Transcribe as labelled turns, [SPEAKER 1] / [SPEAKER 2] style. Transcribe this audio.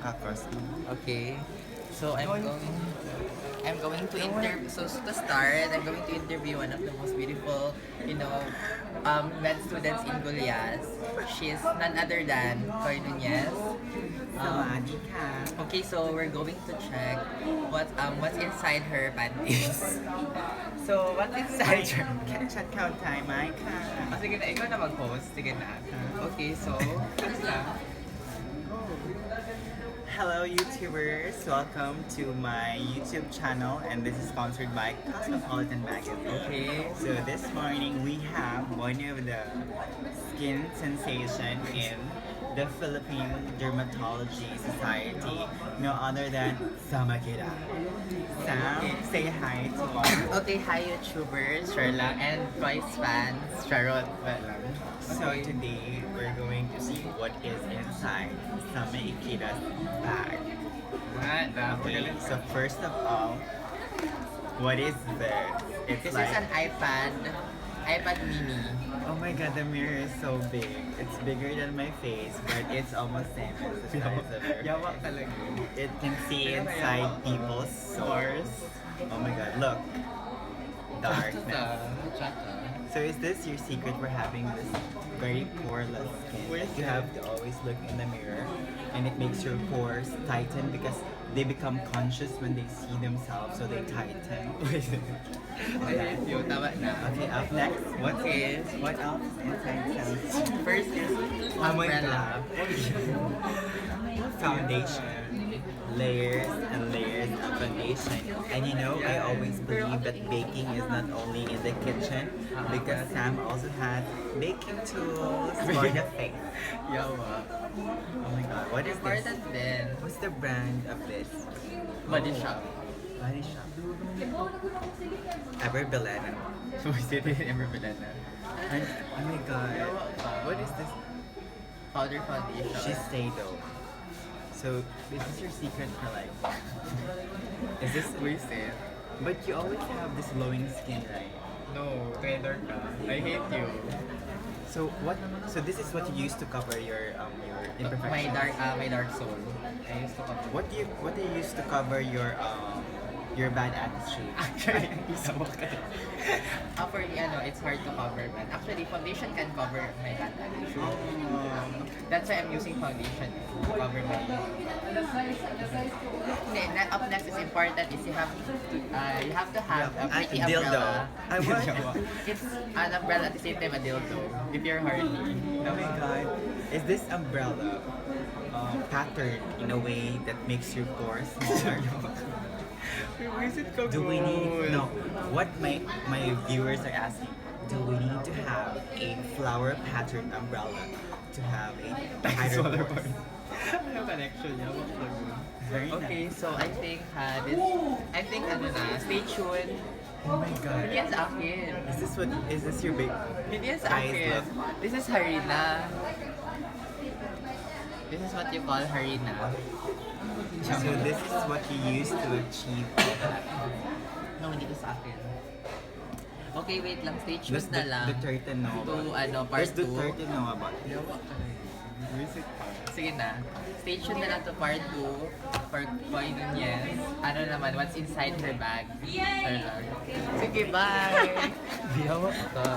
[SPEAKER 1] naka-cross.
[SPEAKER 2] Okay. So I'm going to interview. So to start, I'm going to interview one of the most beautiful, med students in Gulias. She's none other than Coy Nunez.
[SPEAKER 1] Sawadee ka.
[SPEAKER 2] Okay, so we're going to check what's inside her panties. So what's inside her?
[SPEAKER 1] Chat count time, ay ka.
[SPEAKER 2] Sige na, ikaw na mag-host. Sige na. Okay, so first na.
[SPEAKER 1] Hello YouTubers, welcome to my YouTube channel and this is sponsored by Cosmopolitan Magazine.
[SPEAKER 2] Okay.
[SPEAKER 1] So this morning we have one of the skin sensation in the Philippine Dermatology Society, no other than Samakira. Sam, say hi to us.
[SPEAKER 2] Okay, hi YouTubers, Sherlang, and Twice fans, Charot.
[SPEAKER 1] So today we're going to see what is inside Samakira's bag. Okay, so first of all, what is this? It's
[SPEAKER 2] This
[SPEAKER 1] like,
[SPEAKER 2] is an iPad mini.
[SPEAKER 1] oh my god, the mirror is so big. It's bigger than my face, but it's almost same as the size of your face. It can see inside people's sores. Oh my god, look. Darkness. So is this your secret for having this very poreless skin? Like you have to always look in the mirror and it makes your pores tighten because they become conscious when they see themselves, so they tighten.
[SPEAKER 2] Tama na.
[SPEAKER 1] Okay, up next, what
[SPEAKER 2] Okay.
[SPEAKER 1] what else is inside Sam?
[SPEAKER 2] First is
[SPEAKER 1] Oh my
[SPEAKER 2] umbrella.
[SPEAKER 1] Foundation. Layers and layers of foundation. And you know, I always believe that baking is not only in the kitchen because Sam also has baking tools for the face.
[SPEAKER 2] Yawa.
[SPEAKER 1] Oh my god, what is this?
[SPEAKER 2] Important din.
[SPEAKER 1] What's the brand of this?
[SPEAKER 2] Body
[SPEAKER 1] Oh,
[SPEAKER 2] shop.
[SPEAKER 1] Body Shop. Ever Belena.
[SPEAKER 2] Ever banana.
[SPEAKER 1] And, oh my god. What is this?
[SPEAKER 2] Powder foundation.
[SPEAKER 1] Shiseido. So this is your secret for life. Is this
[SPEAKER 2] wasted.
[SPEAKER 1] But you always have this glowing skin, right?
[SPEAKER 2] No, trader ka. I hate you.
[SPEAKER 1] So what? So this is what you use to cover your imperfections.
[SPEAKER 2] My dark soul. I used to cover.
[SPEAKER 1] What do you use to cover your bad attitude?
[SPEAKER 2] Actually, for me, it's hard to cover, man. Actually, foundation can cover my bad attitude. That's why I'm using foundation to cover my. Then, up next is important is you have to have a pretty
[SPEAKER 1] dildo.
[SPEAKER 2] umbrella.
[SPEAKER 1] I want.
[SPEAKER 2] It's an umbrella at the same time a dildo. If you're horny.
[SPEAKER 1] Oh my god. Is this umbrella patterned in a way that makes your pores smaller? Do we need no? What my viewers are asking? Do we need to have a flower patterned umbrella to have a tighter pores?
[SPEAKER 2] Ano connection niya?
[SPEAKER 1] Very
[SPEAKER 2] Okay,
[SPEAKER 1] nice.
[SPEAKER 2] so I think stay tuned.
[SPEAKER 1] Oh my god.
[SPEAKER 2] Hindi yan sa akin.
[SPEAKER 1] Is this your big?
[SPEAKER 2] Hindi yan sa
[SPEAKER 1] Guys,
[SPEAKER 2] akin.
[SPEAKER 1] look.
[SPEAKER 2] This is harina. This is what you call harina.
[SPEAKER 1] So this is what you use to achieve all that.
[SPEAKER 2] No, hindi ko sa akin. Okay, wait lang. Stay
[SPEAKER 1] Does
[SPEAKER 2] tuned na lang.
[SPEAKER 1] Duterte know
[SPEAKER 2] To
[SPEAKER 1] about it?
[SPEAKER 2] part
[SPEAKER 1] Does
[SPEAKER 2] 2.
[SPEAKER 1] Duterte know about it?
[SPEAKER 2] Sige na. Stay tuned na lang to part 2 for Coy Nunez. Ano naman, what's inside her bag. Sige, bye! Biyawa ka.